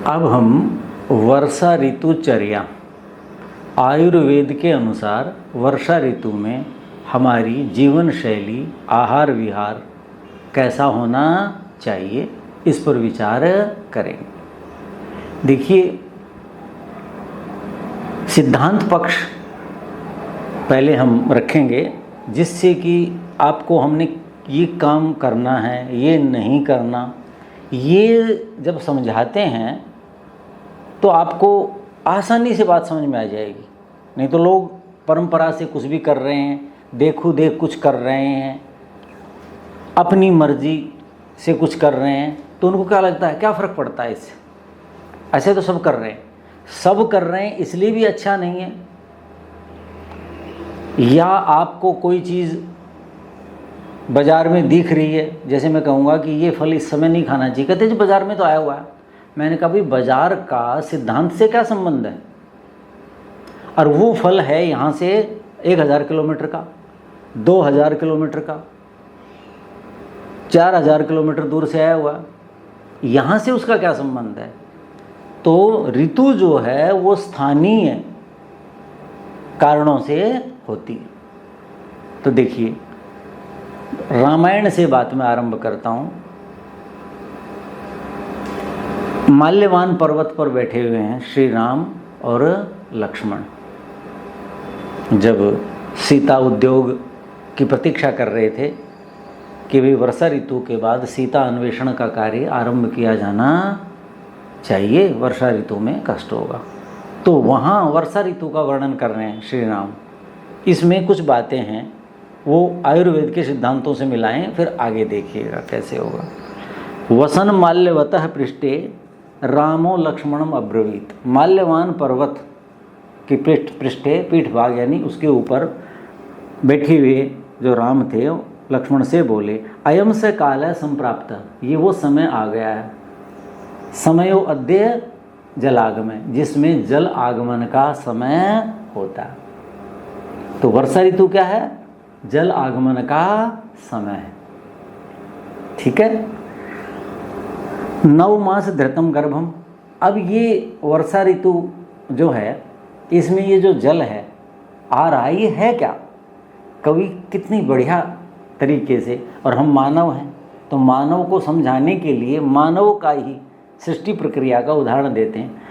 अब हम वर्षा ऋतुचर्या, आयुर्वेद के अनुसार वर्षा ऋतु में हमारी जीवन शैली, आहार विहार कैसा होना चाहिए, इस पर विचार करेंगे। देखिए, सिद्धांत पक्ष पहले हम रखेंगे, जिससे कि आपको हमने ये काम करना है, ये नहीं करना, ये जब समझाते हैं तो आपको आसानी से बात समझ में आ जाएगी। नहीं तो लोग परंपरा से कुछ भी कर रहे हैं, देखो देख कुछ कर रहे हैं, अपनी मर्जी से कुछ कर रहे हैं, तो उनको क्या लगता है, क्या फ़र्क पड़ता है इससे, ऐसे तो सब कर रहे हैं। सब कर रहे हैं इसलिए भी अच्छा नहीं है, या आपको कोई चीज़ बाज़ार में दिख रही है, जैसे मैं कहूँगा कि ये फल इस समय नहीं खाना चाहिए, कहते जी बाज़ार में तो आया हुआ है। मैंने कहा भाई, बाज़ार का सिद्धांत से क्या संबंध है, और वो फल है यहाँ से 1000 किलोमीटर का, 2000 किलोमीटर का, 4000 किलोमीटर दूर से आया हुआ, यहाँ से उसका क्या संबंध है। तो ऋतु जो है वो स्थानीय कारणों से होती है। तो देखिए, रामायण से बात मैं आरंभ करता हूँ। माल्यवान पर्वत पर बैठे हुए हैं श्री राम और लक्ष्मण। जब सीता उद्योग की प्रतीक्षा कर रहे थे कि भाई वर्षा ऋतु के बाद सीता अन्वेषण का कार्य आरंभ किया जाना चाहिए, वर्षा ऋतु में कष्ट होगा, तो वहाँ वर्षा ऋतु का वर्णन कर रहे हैं श्री राम। इसमें कुछ बातें हैं, वो आयुर्वेद के सिद्धांतों से मिलाएं, फिर आगे देखिएगा कैसे होगा। वसन माल्यवतः पृष्ठे रामो लक्ष्मणम अब्रवीत। माल्यवान पर्वत की पृष्ठे, पीठ भाग यानी उसके ऊपर बैठे हुए जो राम थे, लक्ष्मण से बोले, अयम से काल है संप्राप्त, ये वो समय आ गया है, समयो अद्य जलागम, जिसमें जल आगमन का समय होता है। तो वर्षा ऋतु क्या है, जल आगमन का समय है, ठीक है। 9 मास धृतम गर्भम। अब ये वर्षा ऋतु जो है, इसमें ये जो जल है आ रहा है, ये है क्या, कवि कितनी बढ़िया तरीके से, और हम मानव हैं तो मानव को समझाने के लिए मानव का ही सृष्टि प्रक्रिया का उदाहरण देते हैं।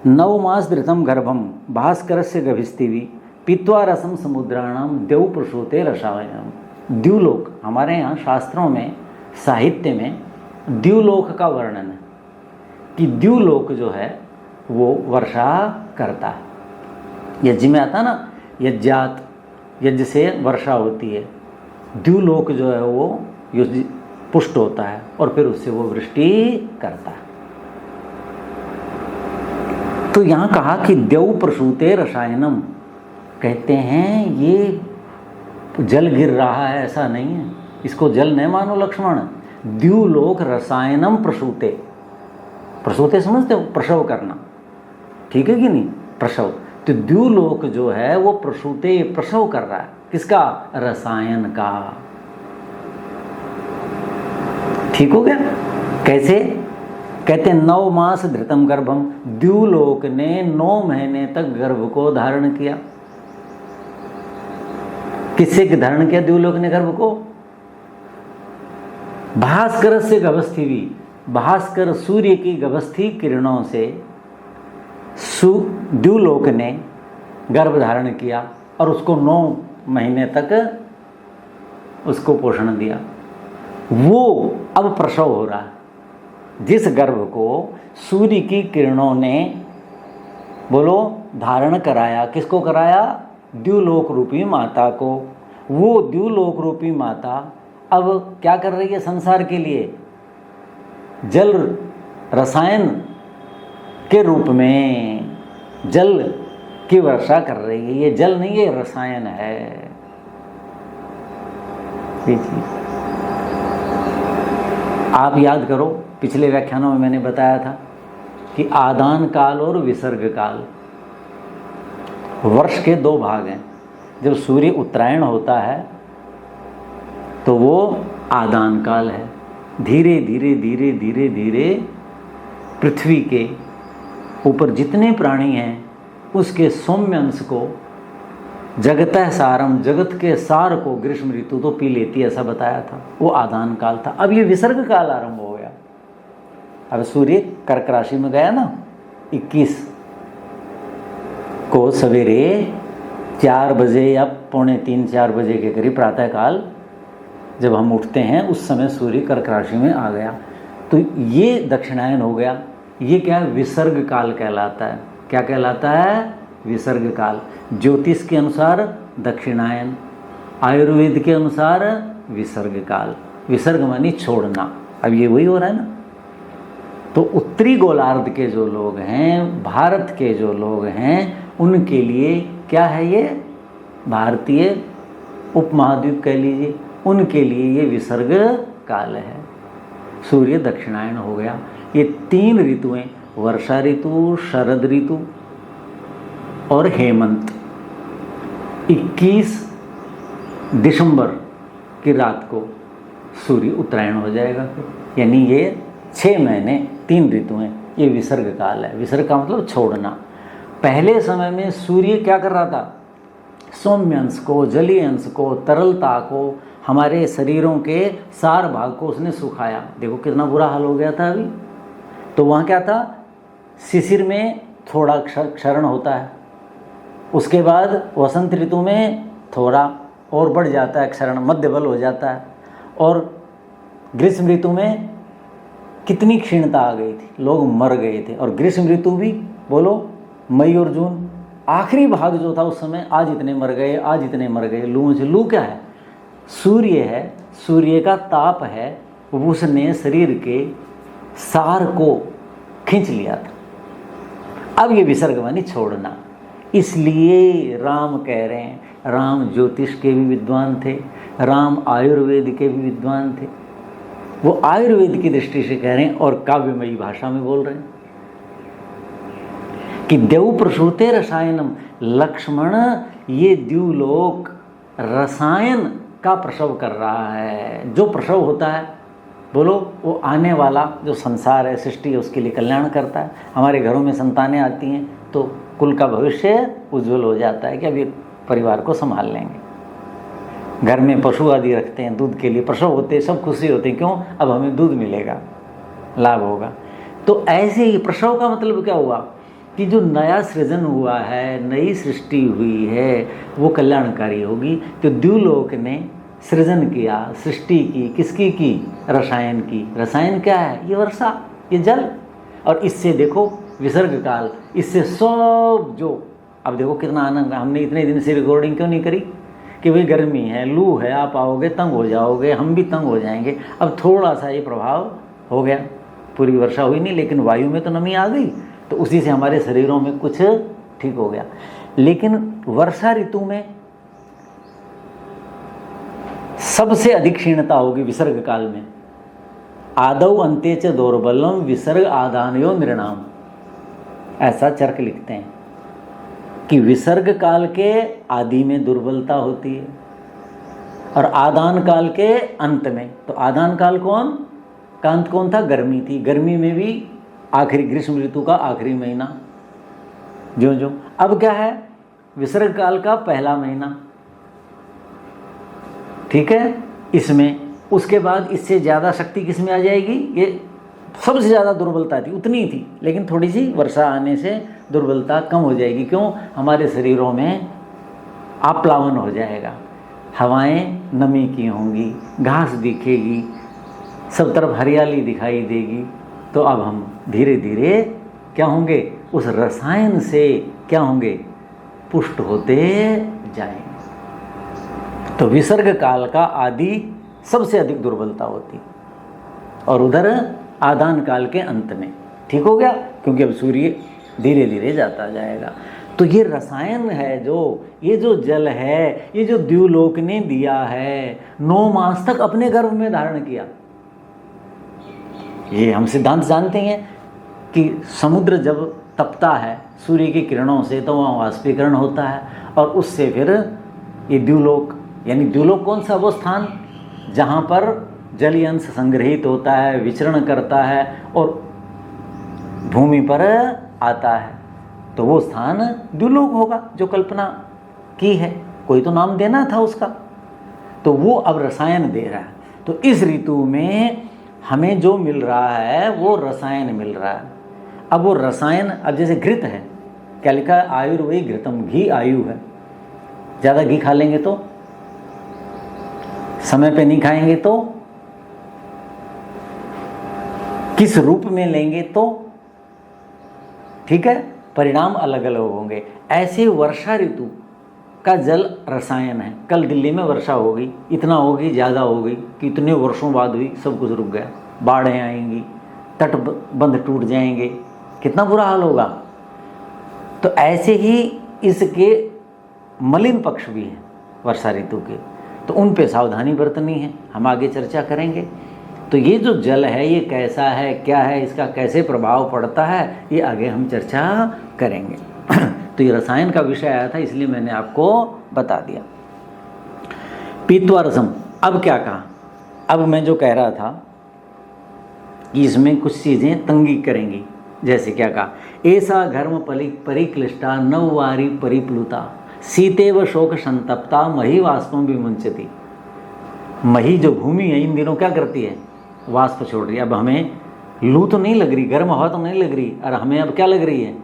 9 मास धृतम गर्भम भास्कर से गभिस्तिवी पीत्वा रसम समुद्राणाम द्यौ प्रसूते रसायनम। द्युलोक, हमारे यहाँ शास्त्रों में, साहित्य में द्युलोक का वर्णन है कि द्युलोक जो है वो वर्षा करता है। यज्ञ में आता ना, यज्ञात, यज्ञ से वर्षा होती है। द्युलोक जो है वो पुष्ट होता है और फिर उससे वो वृष्टि करता है। तो यहाँ कहा कि द्यौ प्रसूते रसायनम, कहते हैं ये जल गिर रहा है, ऐसा नहीं है, इसको जल नहीं मानो लक्ष्मण। द्युलोक रसायनम प्रसूते, प्रसूते समझते हो, प्रसव करना, ठीक है कि नहीं, प्रसव। तो द्युलोक जो है वो प्रसूते, प्रसव कर रहा है, किसका, रसायन का। ठीक हो गया। कैसे, कहते 9 मास धृतम गर्भम, द्युलोक ने 9 महीने तक गर्भ को धारण किया। किससे धारण किया द्युलोक ने गर्भ को, भास्कर से गभस्तिवी, भास्कर सूर्य की गभस्थी किरणों से द्युलोक ने गर्भ धारण किया और उसको 9 महीने तक उसको पोषण दिया। वो अब प्रसव हो रहा है। जिस गर्भ को सूर्य की किरणों ने, बोलो, धारण कराया, किसको कराया, द्युलोक रूपी माता को। वो द्युलोक रूपी माता अब क्या कर रही है संसार के लिए, जल रसायन के रूप में जल की वर्षा कर रही है। ये जल नहीं, ये रसायन है। देखिए, आप याद करो, पिछले व्याख्यानों में मैंने बताया था कि आदान काल और विसर्ग काल, वर्ष के 2 भाग हैं। जब सूर्य उत्तरायण होता है तो वो आदान काल है, धीरे धीरे धीरे धीरे धीरे पृथ्वी के ऊपर जितने प्राणी हैं उसके सौम्य अंश को, जगतः सारम, जगत के सार को ग्रीष्म ऋतु तो पी लेती है, ऐसा बताया था। वो आदान काल था। अब ये विसर्ग काल आरंभ हो गया। अब सूर्य कर्क राशि में गया ना, 21 को सवेरे 4 बजे या 2:45-4 बजे के करीब प्रातः काल जब हम उठते हैं उस समय सूर्य कर्क राशि में आ गया। तो ये दक्षिणायन हो गया। ये क्या है? विसर्ग काल कहलाता है। क्या कहलाता है? विसर्ग काल। ज्योतिष के अनुसार दक्षिणायन, आयुर्वेद के अनुसार विसर्ग काल। विसर्ग मानी छोड़ना। अब ये वही हो रहा है ना। तो उत्तरी गोलार्ध के जो लोग हैं, भारत के जो लोग हैं, उनके लिए क्या है? ये भारतीय उपमहाद्वीप कह लीजिए, उनके लिए ये विसर्ग काल है। सूर्य दक्षिणायन हो गया। ये 3 ऋतुएं, वर्षा ऋतु, शरद ऋतु और हेमंत, 21 दिसंबर की रात को सूर्य उत्तरायण हो जाएगा। फिर यानी ये 6 महीने, 3 ऋतुएं, ये विसर्ग काल है। विसर्ग का मतलब छोड़ना। पहले समय में सूर्य क्या कर रहा था? सौम्य अंश को, जलीय अंश को, तरलता को, हमारे शरीरों के सार भाग को उसने सुखाया। देखो कितना बुरा हाल हो गया था अभी। तो वहाँ क्या था? शिशिर में थोड़ा क्षरण होता है, उसके बाद वसंत ऋतु में थोड़ा और बढ़ जाता है क्षरण, मध्य बल हो जाता है, और ग्रीष्म ऋतु में कितनी क्षीणता आ गई थी, लोग मर गए थे। और ग्रीष्म ऋतु भी बोलो मई और जून, आखिरी भाग जो था उस समय, आज इतने मर गए, आज इतने मर गए। लू क्या है? सूर्य है, सूर्य का ताप है, उसने शरीर के सार को खींच लिया था। अब ये विसर्ग मानी छोड़ना। इसलिए राम कह रहे हैं, राम ज्योतिष के भी विद्वान थे, राम आयुर्वेद के भी विद्वान थे। वो आयुर्वेद की दृष्टि से कह रहे हैं और काव्यमयी भाषा में बोल रहे हैं कि देव प्रसूते रसायनम, लक्ष्मण ये द्युलोक रसायन का प्रसव कर रहा है। जो प्रसव होता है बोलो, वो आने वाला जो संसार है, सृष्टि है, उसके लिए कल्याण करता है। हमारे घरों में संतानें आती हैं तो कुल का भविष्य उज्जवल हो जाता है कि अब ये परिवार को संभाल लेंगे। घर में पशु आदि रखते हैं दूध के लिए, प्रसव होते हैं, सब खुशी होते हैं। क्यों? अब हमें दूध मिलेगा, लाभ होगा। तो ऐसे ही प्रसव का मतलब क्या हुआ कि जो नया सृजन हुआ है, नई सृष्टि हुई है, वो कल्याणकारी होगी। तो द्युलोक ने सृजन किया, सृष्टि की, किसकी की? रसायन की। रसायन क्या है? ये वर्षा, ये जल। और इससे देखो विसर्ग काल, इससे सब जो, अब देखो कितना आनंद। हमने इतने दिन से रिकॉर्डिंग क्यों नहीं करी कि भाई गर्मी है, लू है, आप आओगे तंग हो जाओगे, हम भी तंग हो जाएंगे। अब थोड़ा सा ये प्रभाव हो गया, पूरी वर्षा हुई नहीं लेकिन वायु में तो नमी आ गई, तो उसी से हमारे शरीरों में कुछ ठीक हो गया। लेकिन वर्षा ऋतु में सबसे अधिक क्षीणता होगी विसर्ग काल में। आदौ अंते च दौर्बल्यम विसर्ग आदानयो नृणाम, ऐसा चरक लिखते हैं कि विसर्ग काल के आदि में दुर्बलता होती है और आदान काल के अंत में। तो आदान काल का अंत कौन था? गर्मी थी। गर्मी में भी आखिरी, ग्रीष्म ऋतु का आखिरी महीना जो अब क्या है? विसर्ग काल का पहला महीना, ठीक है। इसमें उसके बाद इससे ज़्यादा शक्ति किस में आ जाएगी? ये सबसे ज़्यादा दुर्बलता थी, उतनी थी, लेकिन थोड़ी सी वर्षा आने से दुर्बलता कम हो जाएगी। क्यों? हमारे शरीरों में आप्लावन हो जाएगा, हवाएं नमी की होंगी, घास दिखेगी, सब तरफ हरियाली दिखाई देगी। तो अब हम धीरे धीरे क्या होंगे? उस रसायन से क्या होंगे? पुष्ट होते जाएंगे। तो विसर्ग काल का आदि सबसे अधिक दुर्बलता होती, और उधर आदान काल के अंत में ठीक हो गया, क्योंकि अब सूर्य धीरे धीरे जाता जाएगा। तो ये रसायन है, जो ये जो जल है, ये जो द्युलोक ने दिया है, 9 मास तक अपने गर्भ में धारण किया। ये हम सिद्धांत जानते हैं कि समुद्र जब तपता है सूर्य की किरणों से तो वहाँ वाष्पीकरण होता है, और उससे फिर ये द्युलोक, यानी द्युलोक कौन सा? वो स्थान जहाँ पर जलीय अंश संग्रहित होता है, विचरण करता है और भूमि पर आता है तो वो स्थान द्युलोक होगा जो कल्पना की है, कोई तो नाम देना था उसका, तो वो अब रसायन दे रहा है। तो इस ऋतु में हमें जो मिल रहा है वो रसायन मिल रहा है। अब वो रसायन, अब जैसे घृत है, क्या लिखा है, आयुर्वेदी घृतम, घी आयु है। ज़्यादा घी खा लेंगे तो, समय पे नहीं खाएंगे तो, किस रूप में लेंगे तो, ठीक है, परिणाम अलग अलग होंगे। ऐसे वर्षा ऋतु का जल रसायन है। कल दिल्ली में वर्षा होगी, इतना होगी, ज़्यादा होगी कि इतने वर्षों बाद हुई, सब कुछ रुक गया, बाढ़ें आएंगी, तटबंध टूट जाएंगे, कितना बुरा हाल होगा। तो ऐसे ही इसके मलिन पक्ष भी हैं वर्षा ऋतु के, तो उन पे सावधानी बरतनी है, हम आगे चर्चा करेंगे। तो ये जो जल है ये कैसा है, क्या है, इसका कैसे प्रभाव पड़ता है, ये आगे हम चर्चा करेंगे। तो ये रसायन का विषय आया था, इसलिए मैंने आपको बता दिया। पीत्वा रसम, अब क्या कहा, अब मैं जो कह रहा था कि इसमें कुछ चीज़ें तंगी करेंगी। जैसे क्या कहा, ऐसा घर्म परिक्लिष्टा नववारी परिप्लुता सीते व शोक संतप्ता मही वाष्पम विमुंचती। मही जो भूमि है इन दिनों क्या करती है, वाष्प छोड़ रही है। अब हमें लू तो नहीं लग रही, गर्म हवा तो नहीं लग रही, और हमें अब क्या लग रही है,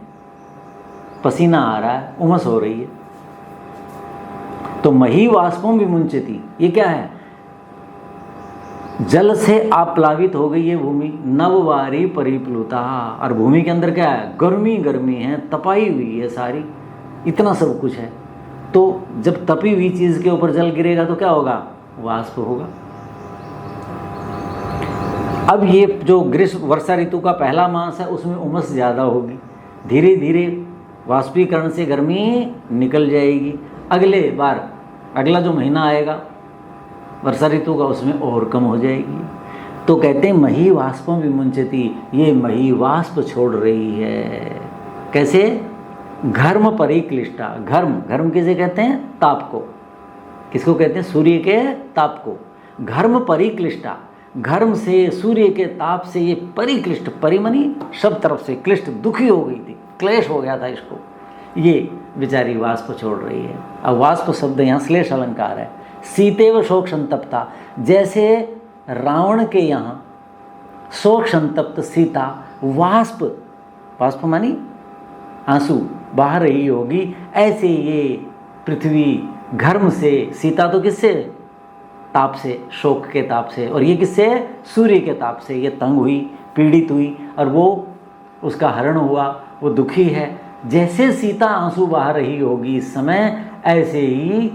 पसीना आ रहा है, उमस हो रही है। तो मही वाष्पम विमुंचती, ये क्या है, जल से आप्लावित हो गई है भूमि। नववारी परिप्लुता, और भूमि के अंदर क्या है, गर्मी गर्मी है, तपाई हुई है सारी, इतना सब कुछ है। तो जब तपी हुई चीज के ऊपर जल गिरेगा तो क्या होगा, वाष्प होगा। अब ये जो ग्रीष्म वर्षा ऋतु का पहला मास है उसमें उमस ज़्यादा होगी, धीरे धीरे वाष्पीकरण से गर्मी निकल जाएगी। अगले बार अगला जो महीना आएगा वर्षा ऋतु का उसमें और कम हो जाएगी। तो कहते हैं मही वाष्पम विमुंचती, ये मही वाष्प छोड़ रही है। कैसे, घर्म परिक्लिष्टा, घर्म किसे कहते हैं, ताप को, किसको कहते हैं, सूर्य के ताप को। घर्म परिक्लिष्टा, घर्म से, सूर्य के ताप से ये परिक्लिष्ट, परिमनी सब तरफ से, क्लिष्ट दुखी हो गई थी, क्लेश हो गया था इसको, ये बेचारी वाष्प छोड़ रही है। अब वाष्प शब्द यहाँ श्लेष अलंकार है। सीते व शोक संतप्ता, जैसे रावण के यहाँ शोक संतप्त सीता वाष्प, वाष्प मानी आंसू बहा रही होगी, ऐसे ये पृथ्वी घर्म से, सीता तो किससे, ताप से, शोक के ताप से, और ये किससे, सूर्य के ताप से, ये तंग हुई, पीड़ित हुई, और वो उसका हरण हुआ, वो दुखी है। जैसे सीता आंसू बहा रही होगी इस समय, ऐसे ही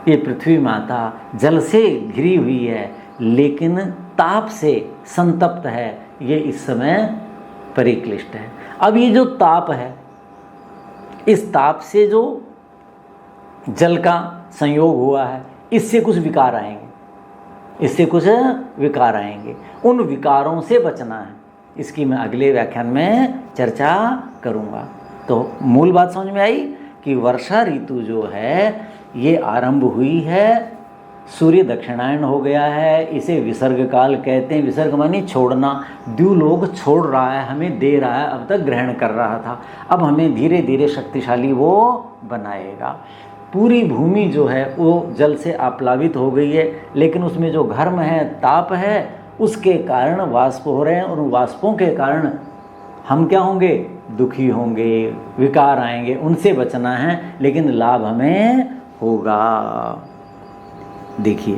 ये पृथ्वी माता जल से घिरी हुई है, लेकिन ताप से संतप्त है, ये इस समय परिक्लिष्ट है। अब ये जो ताप है, इस ताप से जो जल का संयोग हुआ है, इससे कुछ विकार आएंगे, इससे कुछ विकार आएंगे, उन विकारों से बचना है। इसकी मैं अगले व्याख्यान में चर्चा करूंगा। तो मूल बात समझ में आई कि वर्षा ऋतु जो है ये आरंभ हुई है, सूर्य दक्षिणायन हो गया है, इसे विसर्ग काल कहते हैं। विसर्ग मानी छोड़ना, द्युलोक छोड़ रहा है, हमें दे रहा है, अब तक ग्रहण कर रहा था, अब हमें धीरे धीरे शक्तिशाली वो बनाएगा। पूरी भूमि जो है वो जल से आप्लावित हो गई है, लेकिन उसमें जो घर्म है, ताप है, उसके कारण वाष्प हो रहे हैं, और वाष्पों के कारण हम क्या होंगे, दुखी होंगे, विकार आएंगे, उनसे बचना है, लेकिन लाभ हमें होगा। देखिए,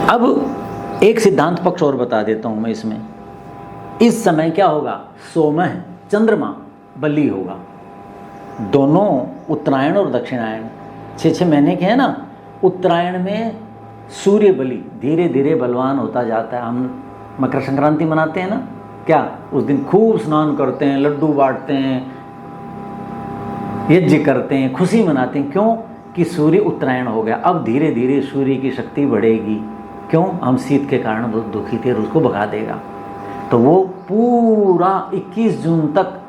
अब एक सिद्धांत पक्ष और बता देता हूं मैं इसमें। इस समय क्या होगा, सोमह चंद्रमा बली होगा, दोनों उत्तरायण और दक्षिणायन 6-6 महीने के हैं ना। उत्तरायण में सूर्य बलि धीरे धीरे बलवान होता जाता है। हम मकर संक्रांति मनाते हैं ना, क्या उस दिन खूब स्नान करते हैं, लड्डू बांटते हैं, यज्ञ करते हैं, खुशी मनाते हैं। क्यों कि सूर्य उत्तरायण हो गया, अब धीरे धीरे सूर्य की शक्ति बढ़ेगी। क्यों, हम शीत के कारण बहुत दुखी थे, उसको भगा देगा। तो वो पूरा 21 जून तक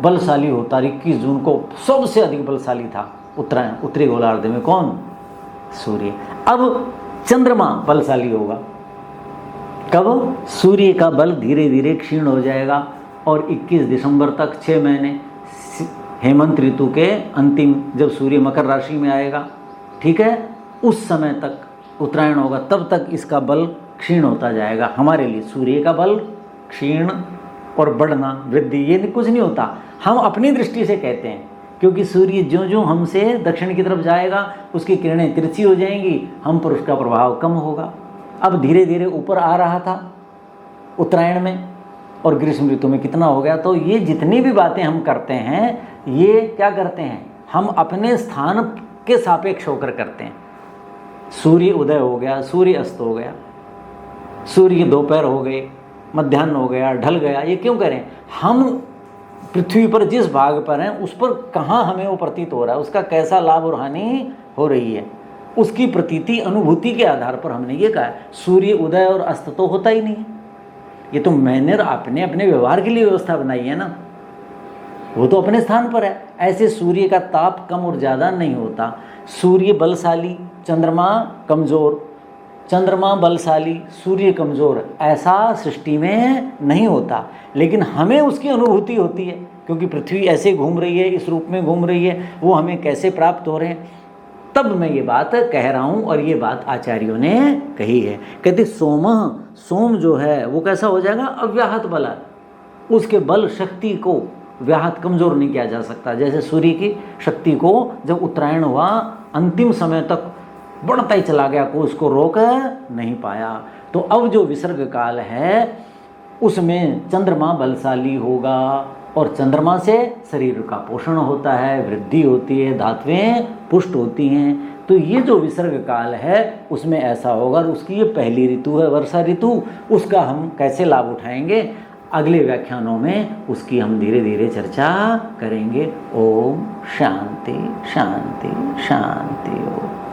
बलशाली होता है। 21 जून को सबसे अधिक बलशाली था उत्तरायण, उत्तरी गोलार्ध में कौन, सूर्य। अब चंद्रमा बलशाली होगा, कब? सूर्य का बल धीरे धीरे क्षीण हो जाएगा और 21 दिसंबर तक 6 महीने हेमंत ऋतु के अंतिम, जब सूर्य मकर राशि में आएगा, ठीक है, उस समय तक उत्तरायण होगा, तब तक इसका बल क्षीण होता जाएगा। हमारे लिए सूर्य का बल क्षीण और बढ़ना, वृद्धि, ये कुछ नहीं होता, हम अपनी दृष्टि से कहते हैं, क्योंकि सूर्य ज्यों ज्यों हमसे दक्षिण की तरफ जाएगा उसकी किरणें तिरछी हो जाएंगी, हम पर उसका प्रभाव कम होगा। अब धीरे धीरे ऊपर आ रहा था उत्तरायण में और ग्रीष्म ऋतु में कितना हो गया। तो ये जितनी भी बातें हम करते हैं, ये क्या करते हैं, हम अपने स्थान के सापेक्ष होकर करते हैं। सूर्य उदय हो गया, सूर्य अस्त हो गया, सूर्य दोपहर हो गए, मध्याह्न हो गया, ढल गया, ये क्यों करें? हम पृथ्वी पर जिस भाग पर हैं उस पर कहाँ हमें वो प्रतीत हो रहा है, उसका कैसा लाभ और हानि हो रही है, उसकी प्रतीति अनुभूति के आधार पर हमने ये कहा है। सूर्य उदय और अस्त तो होता ही नहीं है, ये तो मैंने आपने अपने व्यवहार के लिए व्यवस्था बनाई है ना, वो तो अपने स्थान पर है। ऐसे सूर्य का ताप कम और ज़्यादा नहीं होता। सूर्य बलशाली, चंद्रमा कमज़ोर, चंद्रमा बलशाली, सूर्य कमज़ोर, ऐसा सृष्टि में नहीं होता, लेकिन हमें उसकी अनुभूति होती है, क्योंकि पृथ्वी ऐसे घूम रही है, इस रूप में घूम रही है, वो हमें कैसे प्राप्त हो रहे हैं। तब मैं ये बात कह रहा हूँ और ये बात आचार्यों ने कही है। कहते सोम जो है वो कैसा हो जाएगा? अव्याहत बल, उसके बल शक्ति को व्याहत कमज़ोर नहीं किया जा सकता। जैसे सूर्य की शक्ति को जब उत्तरायण हुआ अंतिम समय तक बढ़ता ही चला गया, कोई उसको रोक नहीं पाया। तो अब जो विसर्ग काल है उसमें चंद्रमा बलशाली होगा और चंद्रमा से शरीर का पोषण होता है, वृद्धि होती है, धातुएं पुष्ट होती हैं। तो ये जो विसर्ग काल है उसमें ऐसा होगा। और उसकी ये पहली ऋतु है वर्षा ऋतु, उसका हम कैसे लाभ उठाएंगे अगले व्याख्यानों में उसकी हम धीरे धीरे चर्चा करेंगे। ओम शांति शांति शांति। ओम।